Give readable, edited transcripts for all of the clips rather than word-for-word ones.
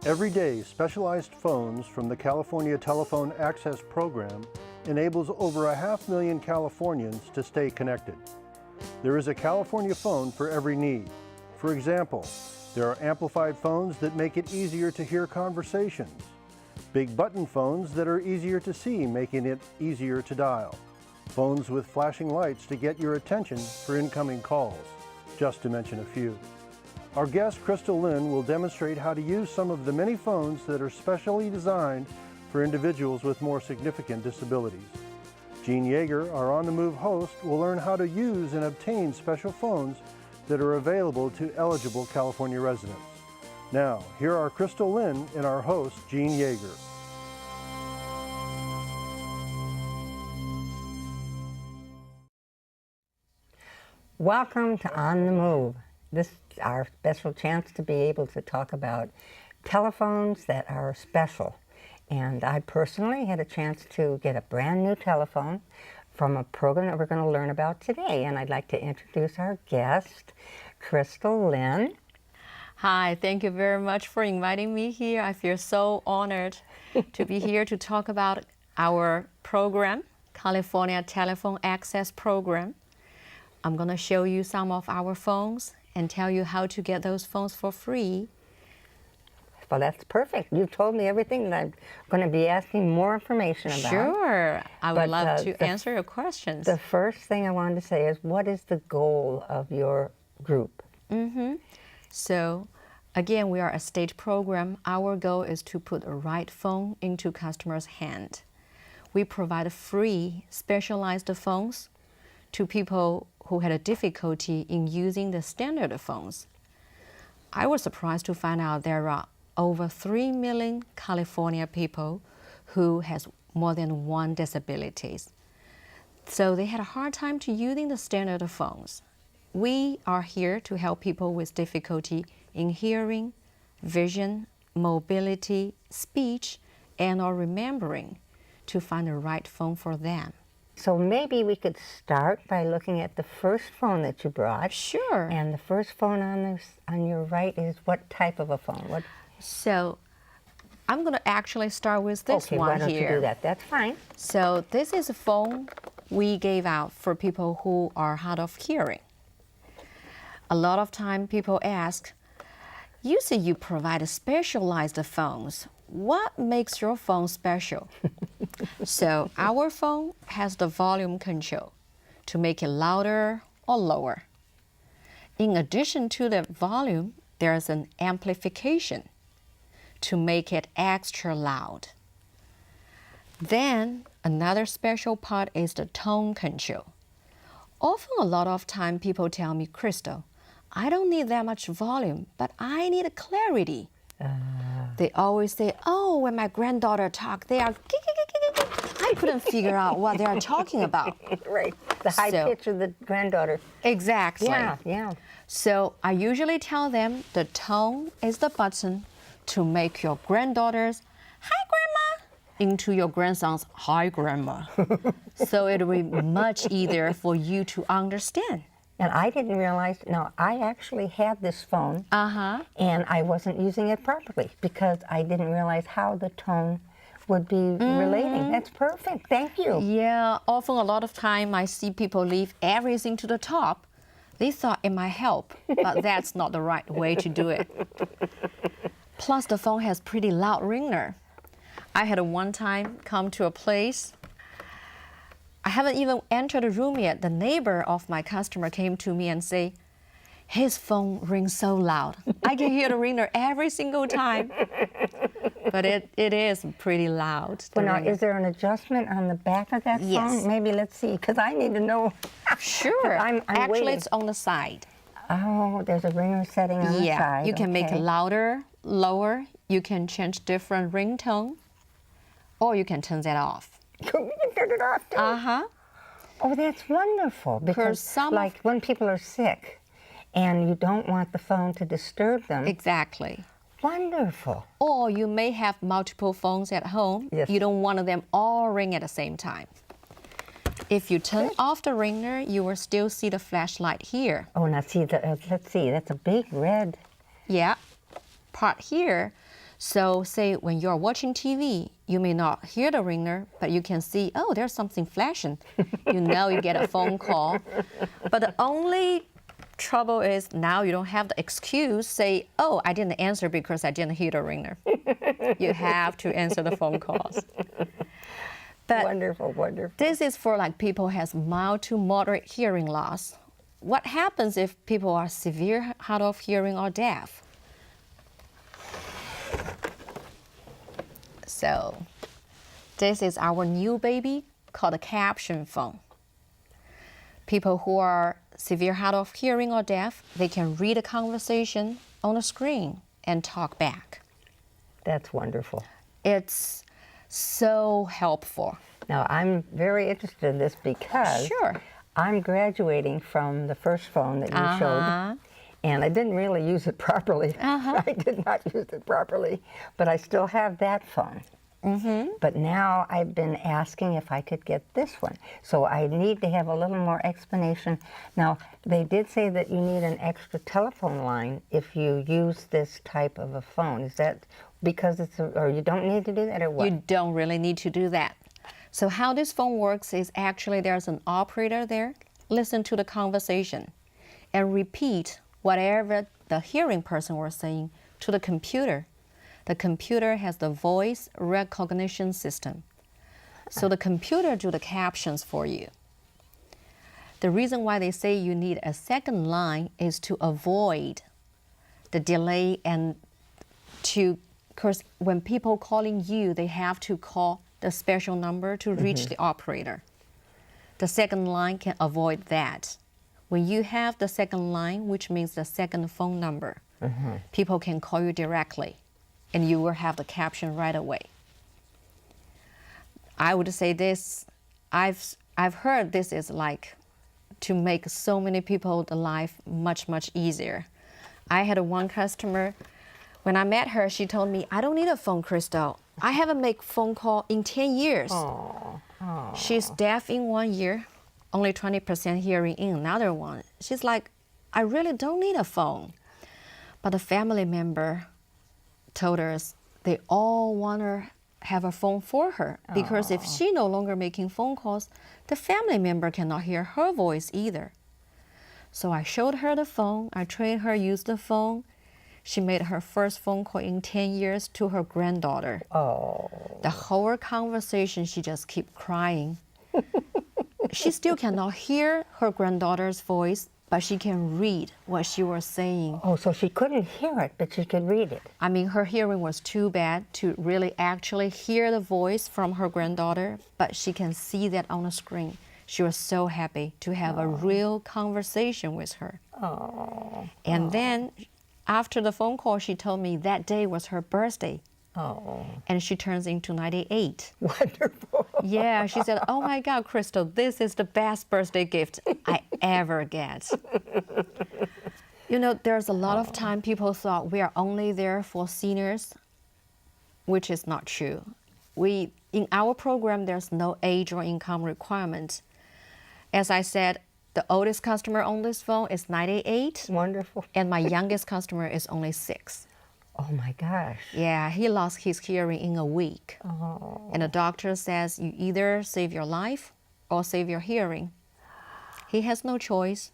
Every day, specialized phones from the California Telephone Access Program enables over 500,000 Californians to stay connected. There is a California phone for every need. For example, there are amplified phones that make it easier to hear conversations, big button phones that are easier to see, making it easier to dial, phones with flashing lights to get your attention for incoming calls, just to mention a few. Our guest, Crystal Lynn, will demonstrate how to use some of the many phones that are specially designed for individuals with more significant disabilities. Jeanne Yeager, our On the Move host, will learn how to use and obtain special phones that are available to eligible California residents. Now, here are Crystal Lynn and our host, Jeanne Yeager. Welcome to On the Move. This is our special chance to be able to talk about telephones that are special. And I personally had a chance to get a brand new telephone from a program that we're going to learn about today. And I'd like to introduce our guest, Crystal Lynn. Hi, thank you very much for inviting me here. I feel so honored to be here to talk about our program, California Telephone Access Program. I'm going to show you some of our phones and tell you how to get those phones for free. Well, that's perfect. You told me everything that I'm going to be asking more information about. Sure. I would love to answer your questions. The first thing I wanted to say is, what is the goal of your group? So, again, we are a state program. Our goal is to put the right phone into customers' hand. We provide free, specialized phones to people who had a difficulty in using the standard phones. I was surprised to find out there are over 3 million California people who has more than one disabilities. So they had a hard time to using the standard phones. We are here to help people with difficulty in hearing, vision, mobility, speech, and or remembering to find the right phone for them. So maybe we could start by looking at the first phone that you brought. Sure. And the first phone on your right is what type of a phone? So I'm going to actually start with this one here. Okay, why don't you do that? That's fine. So this is a phone we gave out for people who are hard of hearing. A lot of time people ask, you say you provide specialized phones. What makes your phone special? So our phone has the volume control to make it louder or lower. In addition to the volume, there's an amplification to make it extra loud. Then another special part is the tone control. Often a lot of time people tell me, Crystal, I don't need that much volume, but I need clarity. They always say, oh, when my granddaughter talks, they are I couldn't figure out what they are talking about. Right, the high pitch of the granddaughter. Exactly. Yeah. So I usually tell them the tone is the button to make your granddaughter's hi grandma into your grandson's hi grandma. So it will be much easier for you to understand. And I didn't realize, no, I actually had this phone and I wasn't using it properly because I didn't realize how the tone would be relating. That's perfect, thank you. Yeah, often a lot of time I see people leave everything to the top. They thought it might help, but that's not the right way to do it. Plus the phone has pretty loud ringer. I had one time come to a place, I haven't even entered the room yet. The neighbor of my customer came to me and say, his phone rings so loud. I can hear the ringer every single time. But it is pretty loud. Well, now, is there an adjustment on the back of that phone? Yes. Maybe let's see, because I need to know. Sure. I'm Actually, waiting. it's on the side. Oh, there's a ringer setting on the side. Yeah, you can make it louder, lower. You can change different ringtone, or you can turn that off. You can turn it off, too. Oh, that's wonderful. Because like when people are sick and you don't want the phone to disturb them. Exactly. Wonderful. Or you may have multiple phones at home. Yes. You don't want them all ring at the same time. If you turn off the ringer, you will still see the flashlight here. Oh, now see, let's see, that's a big red. Yeah, part here. So say when you're watching TV, you may not hear the ringer, but you can see, oh, there's something flashing. You know you get a phone call. But the only trouble is now you don't have the excuse, say, oh, I didn't answer because I didn't hear the ringer. You have to answer the phone calls. But wonderful, wonderful. this is for like people who has mild to moderate hearing loss. What happens if people are severe hard of hearing or deaf? So this is our new baby called a Caption phone. People who are severe hard of hearing or deaf, they can read a conversation on the screen and talk back. That's wonderful. It's so helpful. Now, I'm very interested in this because Sure. I'm graduating from the first phone that you showed, and I didn't really use it properly. I did not use it properly, but I still have that phone. But now I've been asking if I could get this one. So I need to have a little more explanation. Now, they did say that you need an extra telephone line if you use this type of a phone. Is that because it's or you don't need to do that, or what? You don't really need to do that. So how this phone works is actually there's an operator there. Listen to the conversation and repeat whatever the hearing person was saying to the computer. The computer has the voice recognition system. So the computer do the captions for you. The reason why they say you need a second line is to avoid the delay and because when people calling you, they have to call the special number to reach the operator. The second line can avoid that. When you have the second line, which means the second phone number, people can call you directly and you will have the caption right away. I would say this, I've heard this is like to make so many people the life much, much easier. I had one customer, when I met her, she told me, I don't need a phone, Crystal. I haven't made phone call in 10 years. She's deaf in 1 year, only 20% hearing in another one. She's like, I really don't need a phone. But the family member told us they all want to have a phone for her because if she no longer making phone calls, the family member cannot hear her voice either. So I showed her the phone, I trained her use the phone. She made her first phone call in 10 years to her granddaughter. The whole conversation, she just keep crying. She still cannot hear her granddaughter's voice, but she can read what she was saying. Oh, so she couldn't hear it, but she could read it. I mean, her hearing was too bad to really actually hear the voice from her granddaughter, but she can see that on the screen. She was so happy to have a real conversation with her. And then after the phone call, she told me that day was her birthday. And she turns into 98. Wonderful. Yeah, she said, oh my God, Crystal, this is the best birthday gift I ever get. You know, there's a lot of time people thought we are only there for seniors, which is not true. In our program, there's no age or income requirement. As I said, the oldest customer on this phone is 98. Wonderful. And my youngest customer is only 6. Oh my gosh. Yeah, he lost his hearing in a week. And the doctor says you either save your life or save your hearing. He has no choice.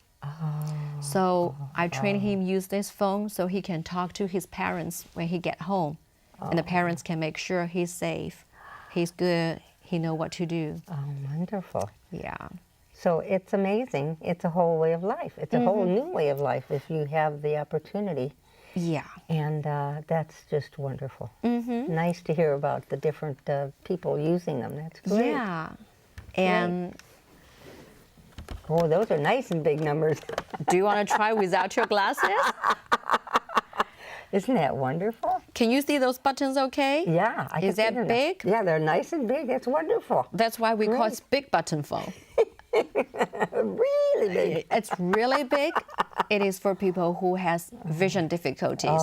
So I trained him use this phone so he can talk to his parents when he get home. And the parents can make sure he's safe, he's good, he know what to do. Oh, wonderful. Yeah. So it's amazing. It's a whole way of life. It's a whole new way of life if you have the opportunity. Yeah. And that's just wonderful. Nice to hear about the different people using them. That's great. Yeah. And Oh, those are nice and big numbers. do you want to try without your glasses? Isn't that wonderful? Can you see those buttons okay? Yeah. I Is can see that them. big? Yeah, they're nice and big. That's wonderful. That's why we call it big button phone. Really big. It's really big. It is for people who has vision difficulties.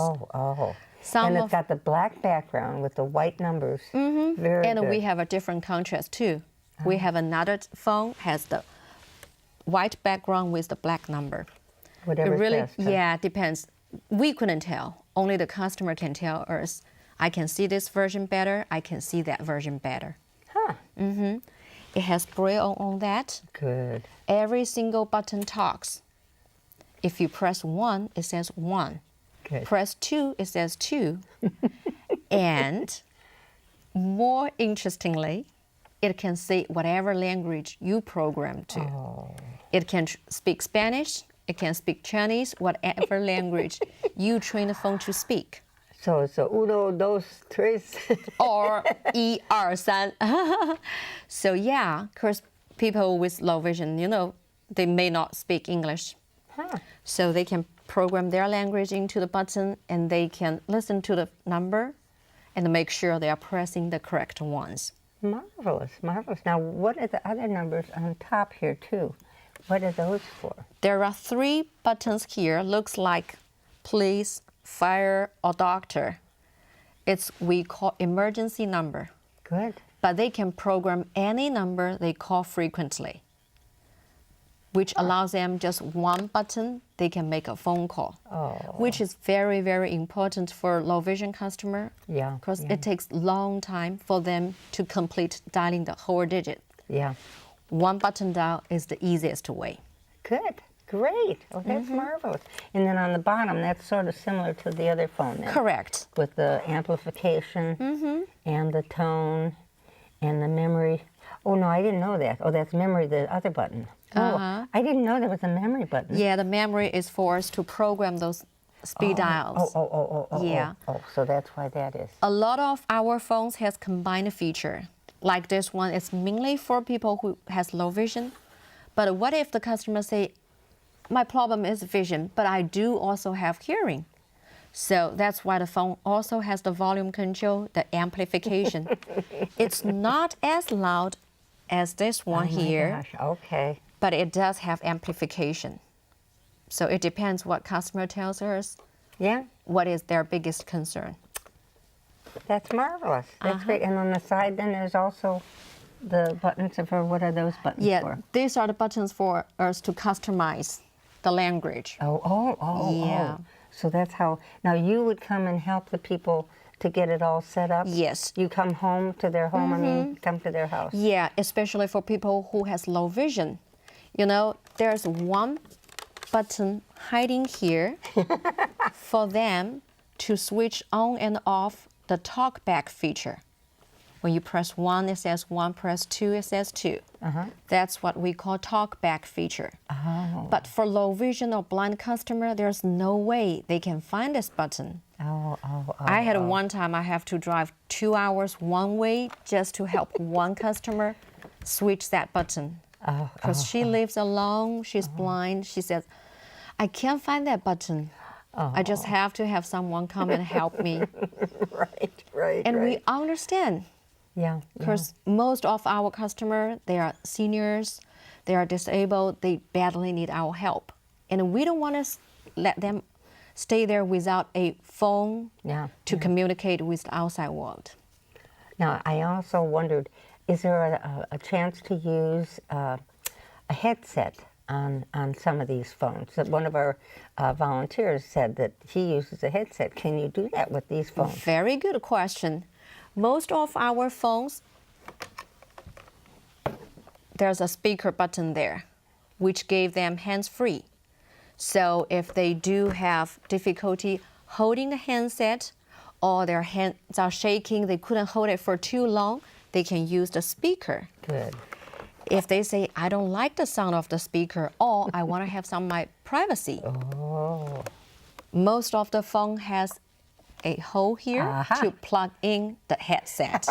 Some And it's of, got the black background with the white numbers. Very and good. we have a different contrast too. We have another phone has the white background with the black number. Whatever's It really, best, huh? yeah, depends. We couldn't tell. Only the customer can tell us. I can see this version better. I can see that version better. Huh. It has Braille on that. Good. Every single button talks. If you press 1, it says 1. Good. Press 2, it says 2. And more interestingly, it can say whatever language you program to. Oh. It can speak Spanish, it can speak Chinese, whatever language you train the phone to speak. So it's uno, dos, tres. Or 1, 2, 3. So yeah, because people with low vision, they may not speak English. Huh. So they can program their language into the button and they can listen to the number and make sure they are pressing the correct ones. Marvelous, marvelous. Now, what are the other numbers on top here, too? What are those for? There are 3 buttons here. Looks like police, fire, or doctor. We call emergency number. Good. But they can program any number they call frequently, which allows them just one button, they can make a phone call, which is very, very important for low vision customer. Yeah. Because it takes long time for them to complete dialing the whole digit. Yeah. One button dial is the easiest way. Good. Great. Oh, that's marvelous. And then on the bottom, that's sort of similar to the other phone then. Correct. With the amplification and the tone and the memory. Oh, no, I didn't know that. Oh, that's memory, the other button. Oh, I didn't know there was a memory button. Yeah, the memory is for us to program those speed dials. Yeah. Oh, so that's why that is. A lot of our phones has combined feature. Like this one, it's mainly for people who has low vision. But what if the customer say, my problem is vision, but I do also have hearing. So that's why the phone also has the volume control, the amplification. It's not as loud as this one here. Gosh, okay. But it does have amplification. So it depends what customer tells us. Yeah. What is their biggest concern. That's marvelous. That's great. And on the side, then there's also the buttons for, what are those buttons for? These are the buttons for us to customize the language. Oh. So that's how, now you would come and help the people to get it all set up? Yes. You come home to their home, come to their house? Yeah, especially for people who has low vision. There's one button hiding here for them to switch on and off the talkback feature. When you press 1, it says 1, press 2, it says 2. That's what we call talkback feature. But for low vision or blind customer, there's no way they can find this button. I had one time I have to drive 2 hours one way just to help one customer switch that button. Because she lives alone, she's blind. She says, I can't find that button. I just have to have someone come and help me. Right. And we understand. Yeah. Because most of our customers, they are seniors, they are disabled, they badly need our help. And we don't want to let them stay there without a phone to communicate with the outside world. Now, I also wondered, is there a chance to use a headset on some of these phones? That one of our volunteers said that he uses a headset. Can you do that with these phones? Very good question. Most of our phones, there's a speaker button there, which gave them hands-free. So if they do have difficulty holding the handset or their hands are shaking, they couldn't hold it for too long, they can use the speaker. Good. If they say, I don't like the sound of the speaker or I want to have some of my privacy, most of the phone has a hole here to plug in the headset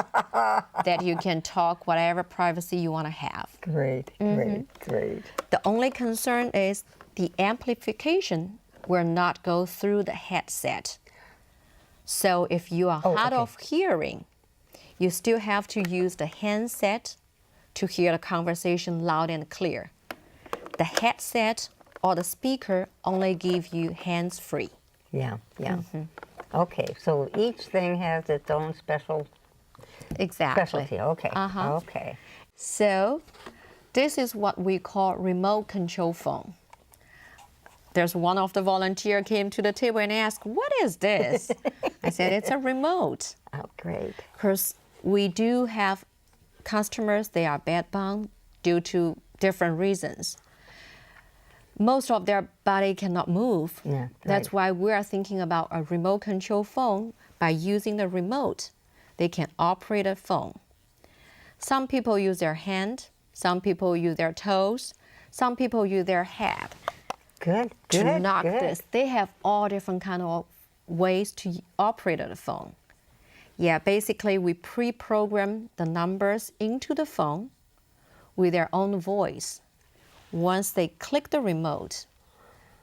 that you can talk whatever privacy you want to have. Great. The only concern is the amplification will not go through the headset. So if you are hard of hearing, you still have to use the handset to hear the conversation loud and clear. The headset or the speaker only give you hands-free. Yeah. Okay, so each thing has its own specialty. Okay. So this is what we call remote control phone. There's one of the volunteer came to the table and asked, "What is this?" I said, "It's a remote." Oh, great. Because we do have customers, they are bedbound due to different reasons. Most of their body cannot move. Yeah, That's right. why we are thinking about a remote control phone. By using the remote, they can operate a phone. Some people use their hand, some people use their toes, some people use their head Good, to good, knock good. this. They have all different kind of ways to operate the phone. Yeah, basically we pre-program the numbers into the phone with their own voice. Once they click the remote,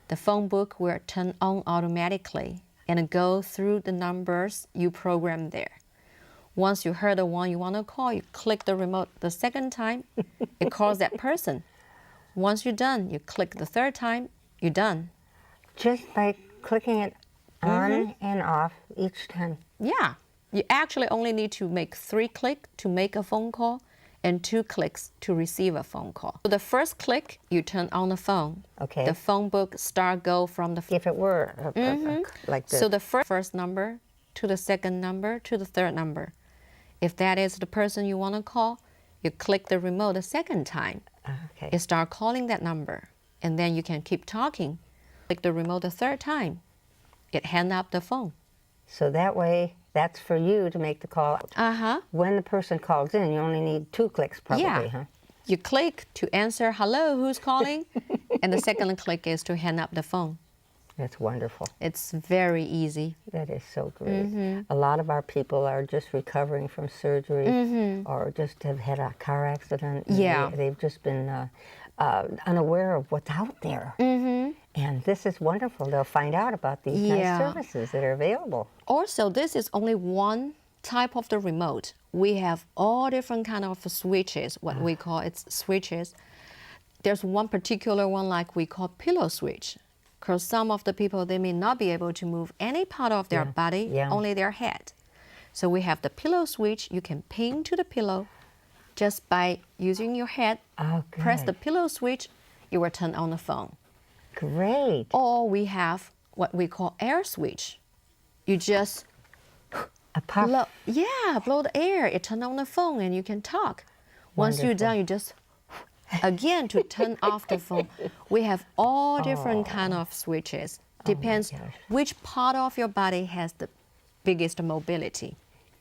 the phone book will turn on automatically and go through the numbers you program there. Once you heard the one you want to call, you click the remote the second time, it calls that person. Once you're done, you click the third time, you're done. Just by clicking it on and off each time. Yeah, you actually only need to make 3 clicks to make a phone call and 2 clicks to receive a phone call. So the first click, you turn on the phone. Okay. The phone book start go from the If it were like this. So the first number to the second number to the third number. If that is the person you want to call, you click the remote a second time. Okay. It start calling that number, and then you can keep talking. Click the remote a third time. It hang up the phone. So that way, that's for you to make the call. Uh-huh. When the person calls in, you only need 2 clicks probably, Yeah. huh? You click to answer, "Hello, who's calling?" And the second click is to hang up the phone. That's wonderful. It's very easy. That is so great. A lot of our people are just recovering from surgery or just have had a car accident. And Yeah. they've just been unaware of what's out there. And this is wonderful. They'll find out about these nice Yeah. services that are available. Also, this is only one type of the remote. We have all different kind of switches, what we call it's switches. There's one particular one like we call pillow switch, because some of the people, they may not be able to move any part of their body, Yeah. only their head. So we have the pillow switch. You can pin to the pillow just by using your head. Oh, Press the good. pillow switch, you will turn on the phone. Great. Or we have what we call air switch. You just A puff. blow the air. It turns on the phone and you can talk. Once you're done, you just again to turn off the phone. We have all different kind of switches. Depends gosh. which part of your body has the biggest mobility.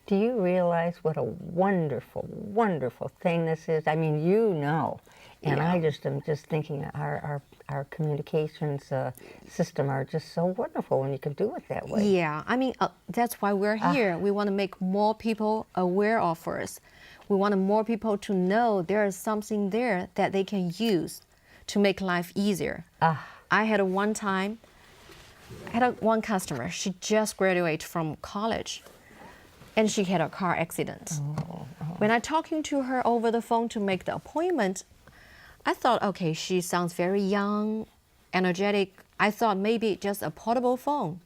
Do you realize what a wonderful, wonderful thing this is? I mean, you know, and Yeah. I just am just thinking our communications system are just so wonderful when you can do it that way. Yeah, I mean, that's why we're here. We want to make more people aware of us. We want more people to know there is something there that they can use to make life easier. I had one customer, she just graduated from college, and she had a car accident. When I talking to her over the phone to make the appointment, I thought, okay, she sounds very young, energetic. I thought maybe just a portable phone.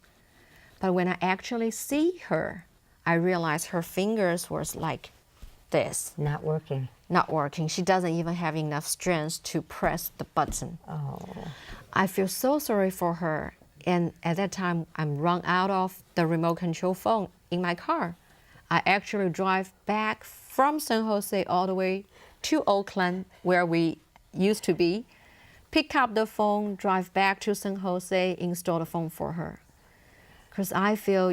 But when I actually see her, I realized her fingers was like this, Not working. not working. She doesn't even have enough strength to press the button. Oh, I feel so sorry for her. And at that time, I'm run out of the remote control phone in my car. I actually drive back from San Jose all the way to Oakland, where we used to be, pick up the phone, drive back to San Jose, install the phone for her. Because I feel,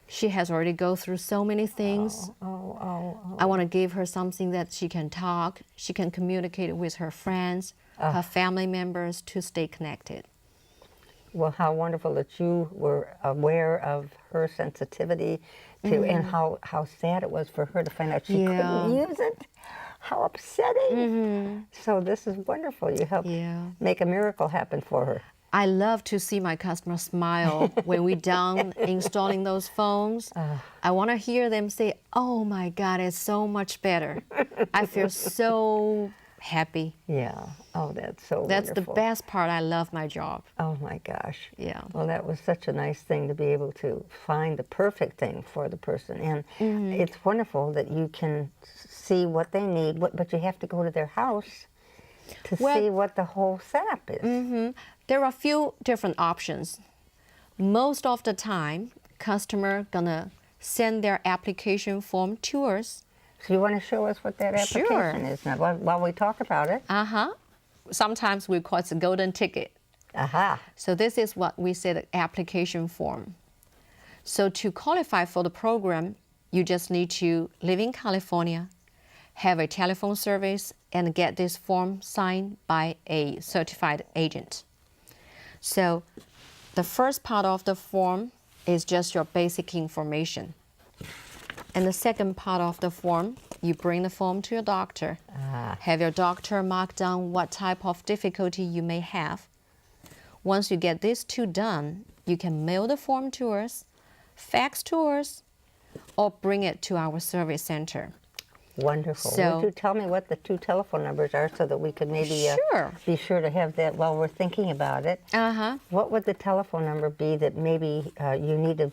she has already go through so many things. I want to give her something that she can talk, she can communicate with her friends, her family members to stay connected. well, how wonderful that you were aware of her sensitivity to, and how sad it was for her to find out she couldn't use it. How upsetting. So this is wonderful. You helped make a miracle happen for her. I love to see my customers smile when we're done installing those phones. I want to hear them say, "Oh my God, it's so much better." I feel so happy. Yeah. Oh, that's so That's wonderful. the best part. I love my job. Oh my gosh. Yeah. Well, that was such a nice thing to be able to find the perfect thing for the person. And it's wonderful that you can see what they need, but you have to go to their house to see what the whole setup is. There are a few different options. Most of the time, customer gonna send their application form to us. So you want to show us what that application is now while we talk about it? Sometimes we call it the golden ticket. So this is what we say the application form. So to qualify for the program, you just need to live in California, have a telephone service, and get this form signed by a certified agent. So the first part of the form is just your basic information. And the second part of the form, you bring the form to your doctor, have your doctor mark down what type of difficulty you may have. Once you get these two done, you can mail the form to us, fax to us, or bring it to our service center. Wonderful. So, would you tell me what the two telephone numbers are so that we could maybe be sure to have that while we're thinking about it? What would the telephone number be that maybe you need to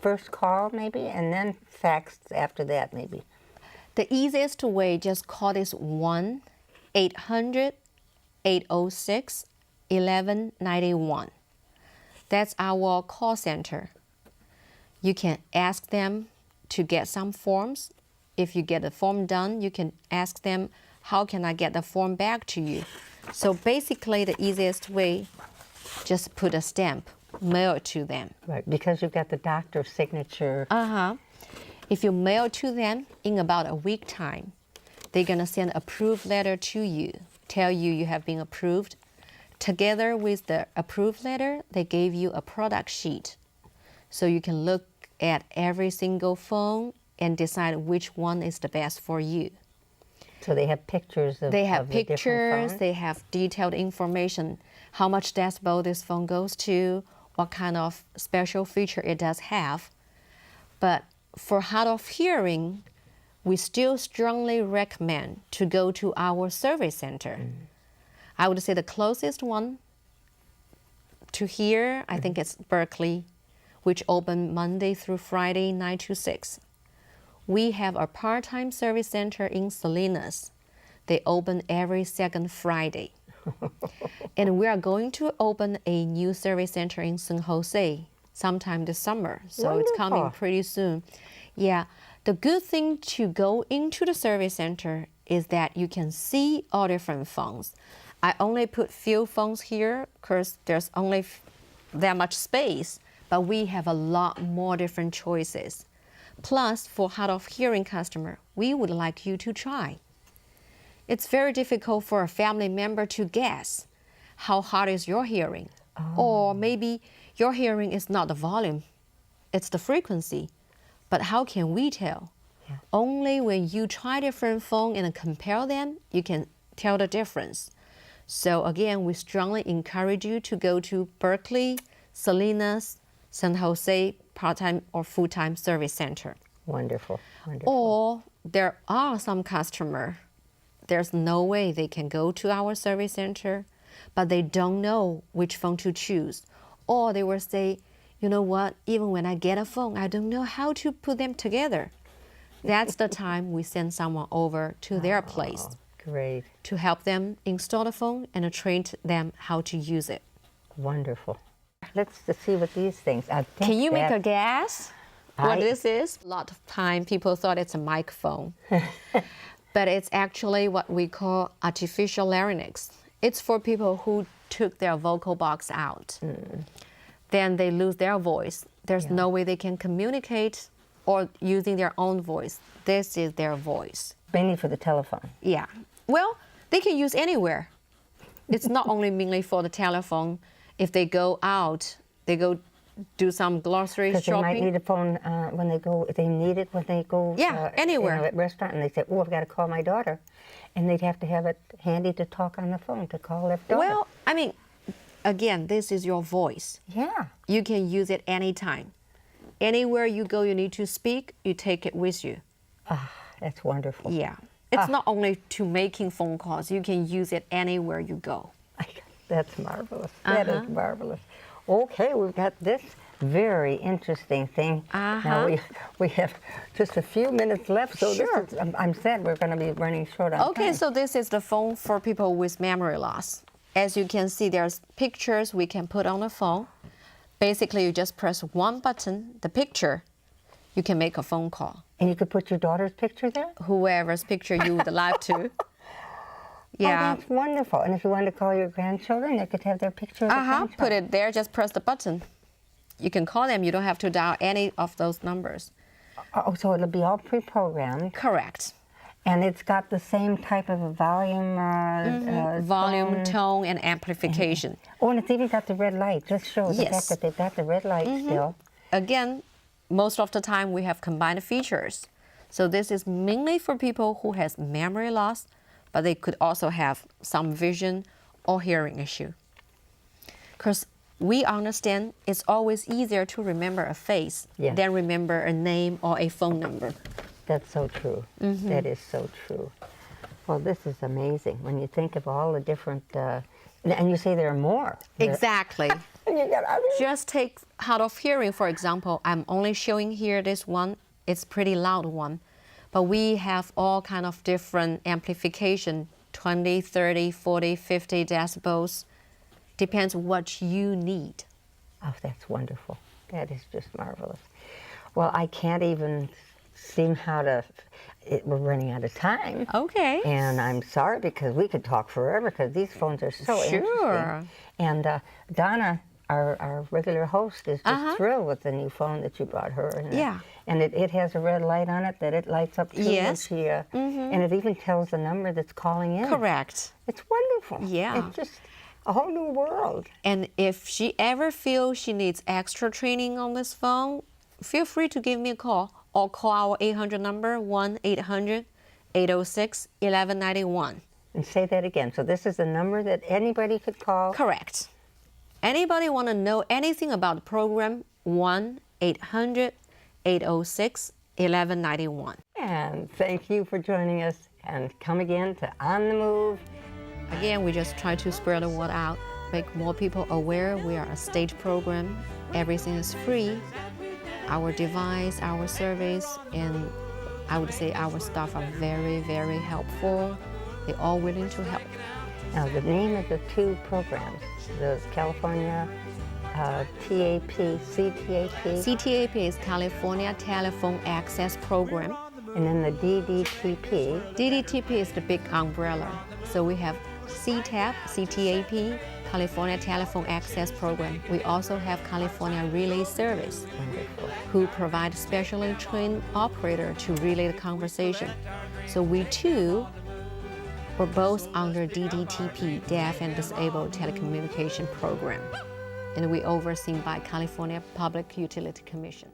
first call maybe and then fax after that maybe? The easiest way, just call this 1-800-806-1191. That's our call center. You can ask them to get some forms. If you get the form done, you can ask them, how can I get the form back to you? So basically the easiest way, just put a stamp, mail it to them. Right, because you've got the doctor's signature. If you mail to them in about a week time, they're gonna send an approved letter to you, tell you you have been approved. Together with the approved letter, they gave you a product sheet. So you can look at every single phone and decide which one is the best for you. So they have pictures of They have of the different pictures, phones? they have detailed information, how much decibel this phone goes to, what kind of special feature it does have. But for hard of hearing, we still strongly recommend to go to our service center. I would say the closest one to here, I think it's Berkeley, which open Monday through Friday, 9 to 6. We have a part-time service center in Salinas. They open every second Friday. And we are going to open a new service center in San Jose sometime this summer. So it's coming Wonderful. pretty soon. Yeah, the good thing to go into the service center is that you can see all different phones. I only put few phones here because there's only that much space, but we have a lot more different choices. Plus, for hard of hearing customer, we would like you to try. It's very difficult for a family member to guess how hard is your hearing. Or maybe your hearing is not the volume, it's the frequency. But how can we tell? Only when you try different phone and compare them, you can tell the difference. So again, we strongly encourage you to go to Berkeley, Salinas, San Jose part-time or full-time service center. Wonderful, wonderful. Or there are some customer, there's no way they can go to our service center, but they don't know which phone to choose. Or they will say, you know what, even when I get a phone, I don't know how to put them together. That's the time we send someone over to their place Great, to help them install the phone and train them how to use it. wonderful. Let's just see what these things are. Can you make a guess what I- this is? A lot of time people thought it's a microphone, but it's actually what we call artificial larynx. It's for people who took their vocal box out. Then they lose their voice. There's no way they can communicate or using their own voice. This is their voice. Mainly for the telephone. Yeah. Well, they can use anywhere. It's not only mainly for the telephone. If they go out, they go do some grocery Because they shopping. might need a phone when they go, they need it when they go anywhere. at a restaurant and they say, oh, I've got to call my daughter. And they'd have to have it handy to talk on the phone, to call their daughter. Well, I mean, again, this is your voice. Yeah. You can use it anytime. Anywhere you go, you need to speak, you take it with you. That's wonderful. Yeah. It's not only to making phone calls, you can use it anywhere you go. That's marvelous. That is marvelous. Okay, we've got this very interesting thing. Now we have just a few minutes left, so this is, I'm sad we're going to be running short on Okay, time. so this is the phone for people with memory loss. As you can see, there's pictures we can put on the phone. Basically, you just press one button, the picture, you can make a phone call. And you could put your daughter's picture there? Whoever's picture you would like to. Yeah. Oh, that's wonderful. And if you wanted to call your grandchildren, they could have their picture of the grandchild. Put it there, just press the button. You can call them, you don't have to dial any of those numbers. Oh, so it'll be all pre-programmed. Correct. And it's got the same type of a volume, Volume, tone, and amplification. Oh, and it's even got the red light. Just show the fact that they've got the red light still. Again, most of the time we have combined features. So this is mainly for people who has memory loss, but they could also have some vision or hearing issue. Because we understand it's always easier to remember a face than remember a name or a phone number. That's so true. That is so true. Well, this is amazing when you think of all the different, and you say there are more. Exactly. You got others. Just take hard of hearing, for example. I'm only showing here this one. It's pretty loud one. But we have all kind of different amplification, 20, 30, 40, 50 decibels. Depends what you need. Oh, that's wonderful. That is just marvelous. Well, I can't even seem how to, we're running out of time. Okay. And I'm sorry because we could talk forever because these phones are so interesting. And Donna, our regular host, is just thrilled with the new phone that you brought her. And, and it has a red light on it that it lights up too. Yes. When she, and it even tells the number that's calling in. Correct. It's wonderful. Yeah. It's just a whole new world. And if she ever feels she needs extra training on this phone, feel free to give me a call or call our 800 number, 1-800-806-1191. And say that again. So this is the number that anybody could call? Correct. Anybody want to know anything about the program, 1-800-806-1191. And thank you for joining us. And come again to On the Move. Again, we just try to spread the word out, make more people aware we are a state program. Everything is free. Our device, our service, and I would say our staff are very, very helpful. They're all willing to help. Now, the name of the two programs, the California CTAP. CTAP is California Telephone Access Program. And then the DDTP. DDTP is the big umbrella. So we have CTAP, California Telephone Access Program. We also have California Relay Service, who provide specially trained operator to relay the conversation. So we too were both under DDTP, Deaf and Disabled Telecommunication Program, and we overseen by California Public Utility Commission.